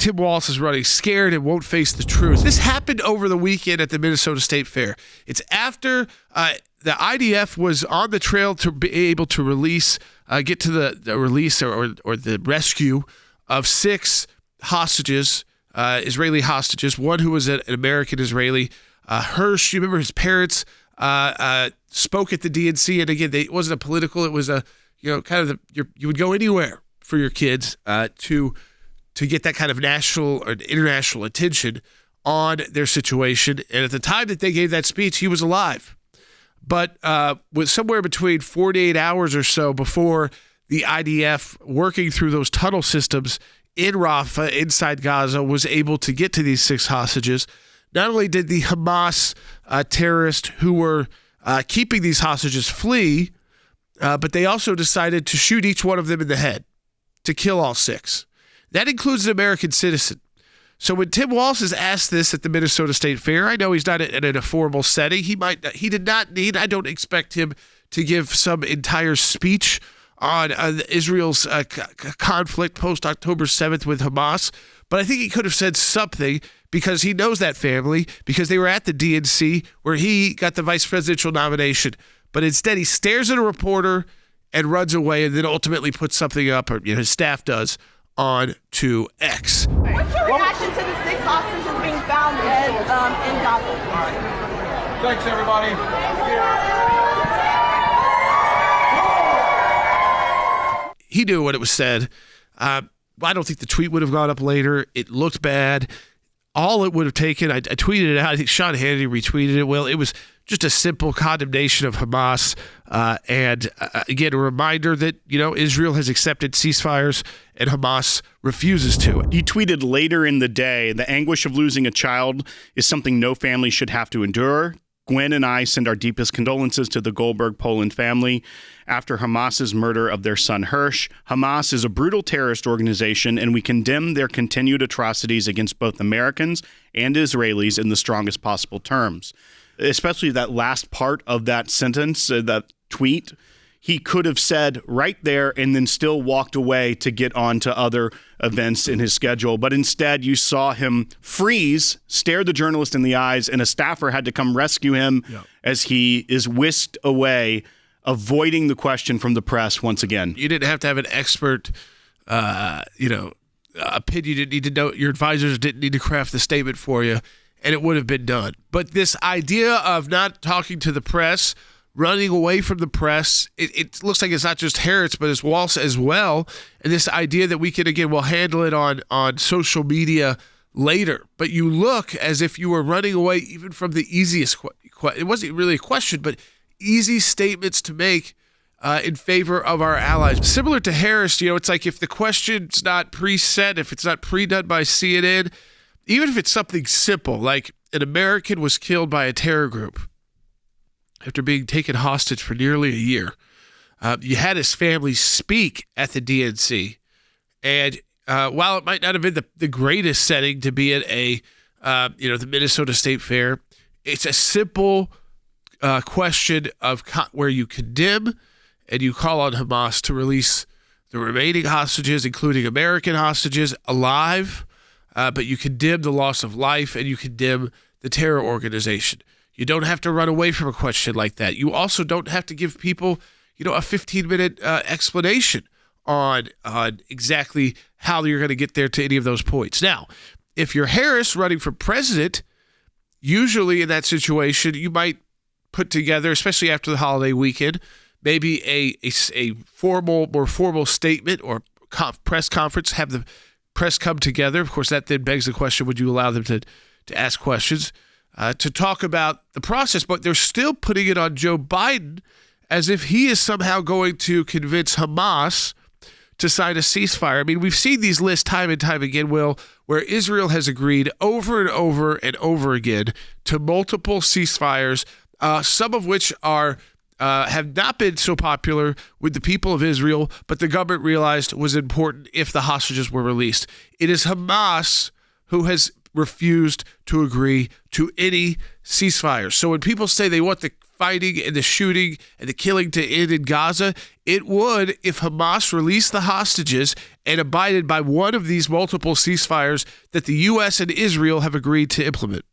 Tim Walz is running scared and won't face the truth. This happened over the weekend at the Minnesota State Fair. It's after the IDF was on the trail to be able to release, get to the release or the rescue of 6 hostages, Israeli hostages, one who was an American Israeli. Hersh, you remember his parents spoke at the DNC, and again, it wasn't a political, it was a, kind of you would go anywhere for your kids to get that kind of national or international attention on their situation. And at the time that they gave that speech, he was alive. But with somewhere between 48 hours or so before the IDF, working through those tunnel systems in Rafah, inside Gaza, was able to get to these 6 hostages, not only did the Hamas terrorists who were keeping these hostages flee, but they also decided to shoot each one of them in the head to kill all 6. That includes an American citizen. So when Tim Walz is asked this at the Minnesota State Fair, I know he's not in a formal setting. He did not need, I don't expect him to give some entire speech on Israel's conflict post-October 7th with Hamas. But I think he could have said something because he knows that family, because they were at the DNC where he got the vice presidential nomination. But instead, he stares at a reporter and runs away, and then ultimately puts something up, or his staff does, on to X. What's your reaction to the 6 hostages being found in Gaza? All right. Thanks, everybody. He knew what it was said. I don't think the tweet would have gone up later. It looked bad. All it would have taken, I tweeted it out. I think Sean Hannity retweeted it. Well, it was just a simple condemnation of Hamas. And again, a reminder that, Israel has accepted ceasefires and Hamas refuses to. He tweeted later in the day, "The anguish of losing a child is something no family should have to endure. Gwen and I send our deepest condolences to the Goldberg-Polin family after Hamas's murder of their son Hersh. Hamas is a brutal terrorist organization, and we condemn their continued atrocities against both Americans and Israelis in the strongest possible terms." Especially that last part of that sentence, that tweet, he could have said right there and then still walked away to get on to other events in his schedule. But instead, you saw him freeze, stare the journalist in the eyes, and a staffer had to come rescue him as he is whisked away, avoiding the question from the press once again. You didn't have to have an expert, opinion. You didn't need to know. Your advisors didn't need to craft the statement for you, and it would have been done. But this idea of not talking to the press, running away from the press, it looks like it's not just Hersh, but it's Walz as well. And this idea that we can, again, we'll handle it on social media later. But you look as if you were running away even from the easiest it wasn't really a question, but easy statements to make in favor of our allies. Similar to Hersh, it's like if the question's not preset, if it's not pre-done by CNN, even if it's something simple, like an American was killed by a terror group after being taken hostage for nearly a year. You had his family speak at the DNC. And while it might not have been the greatest setting to be at the Minnesota State Fair, it's a simple question of where you condemn and you call on Hamas to release the remaining hostages, including American hostages, alive. But you condemn the loss of life and you condemn the terror organization. You don't have to run away from a question like that. You also don't have to give people, a 15-minute explanation on exactly how you're going to get there to any of those points. Now, if you're Hersh running for president, usually in that situation, you might put together, especially after the holiday weekend, maybe a more formal statement or press conference, have the press come together. Of course, that then begs the question, would you allow them to ask questions? To talk about the process, but they're still putting it on Joe Biden as if he is somehow going to convince Hamas to sign a ceasefire. I mean, we've seen these lists time and time again, Will, where Israel has agreed over and over and over again to multiple ceasefires, some of which have not been so popular with the people of Israel, but the government realized was important if the hostages were released. It is Hamas who has refused to agree to any ceasefire. So when people say they want the fighting and the shooting and the killing to end in Gaza. It would if Hamas released the hostages and abided by one of these multiple ceasefires that the U.S. and Israel have agreed to implement.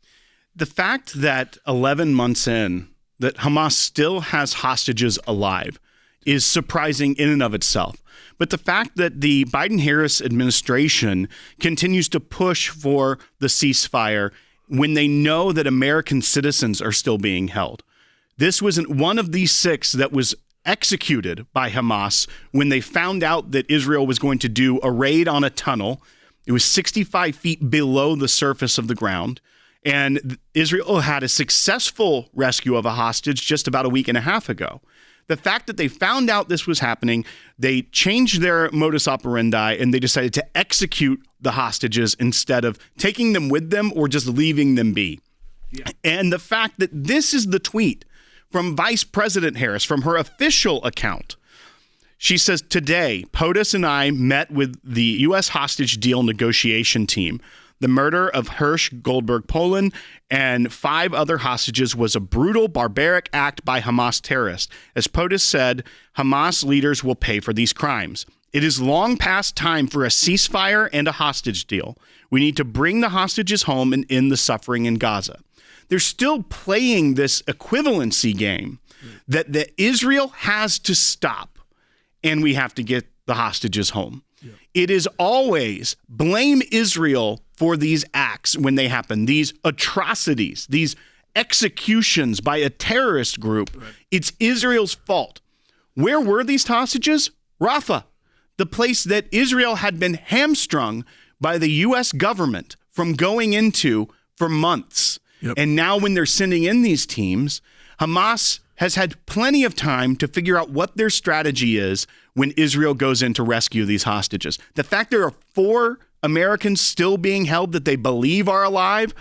The fact that 11 months in, that Hamas still has hostages alive is surprising in and of itself. But the fact that the Biden-Harris administration continues to push for the ceasefire when they know that American citizens are still being held. This was one of these 6 that was executed by Hamas when they found out that Israel was going to do a raid on a tunnel. It was 65 feet below the surface of the ground. And Israel had a successful rescue of a hostage just about a week and a half ago. The fact that they found out this was happening, they changed their modus operandi and they decided to execute the hostages instead of taking them with them or just leaving them be. Yeah. And the fact that this is the tweet from Vice President Harris, from her official account. She says, today, POTUS and I met with the U.S. hostage deal negotiation team. The murder of Hersh Goldberg-Polin and 5 other hostages was a brutal, barbaric act by Hamas terrorists. As POTUS said, Hamas leaders will pay for these crimes. It is long past time for a ceasefire and a hostage deal. We need to bring the hostages home and end the suffering in Gaza. They're still playing this equivalency game that Israel has to stop, and we have to get the hostages home. Yeah. It is always blame Israel for these acts when they happen, these atrocities, these executions by a terrorist group. Right. It's Israel's fault. Where were these hostages? Rafah, the place that Israel had been hamstrung by the U.S. government from going into for months. Yep. And now when they're sending in these teams, Hamas has had plenty of time to figure out what their strategy is when Israel goes in to rescue these hostages. The fact there are 4 Americans still being held that they believe are alive,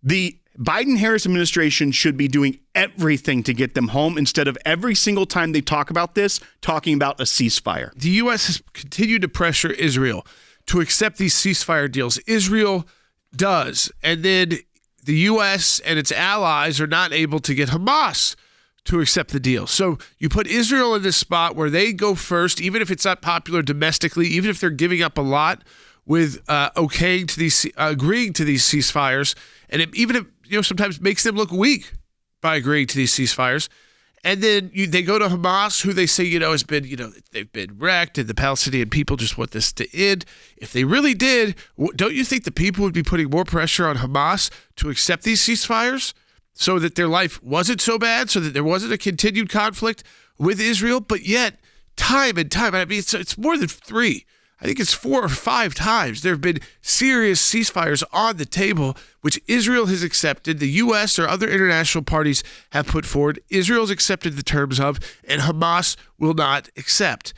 the Biden-Harris administration should be doing everything to get them home instead of every single time they talk about this, talking about a ceasefire. The U.S. has continued to pressure Israel to accept these ceasefire deals. Israel does, and then the U.S. and its allies are not able to get Hamas to accept the deal. So you put Israel in this spot where they go first, even if it's not popular domestically, even if they're giving up a lot with agreeing to these ceasefires, and even if sometimes makes them look weak by agreeing to these ceasefires. And then they go to Hamas, who they say has been they've been wrecked, and the Palestinian people just want this to end. If they really did, don't you think the people would be putting more pressure on Hamas to accept these ceasefires so that their life wasn't so bad, so that there wasn't a continued conflict with Israel? But yet, time and time, I mean, it's more than 3. I think it's 4 or 5 times there have been serious ceasefires on the table, which Israel has accepted, the U.S. or other international parties have put forward. Israel's accepted the terms of, and Hamas will not accept.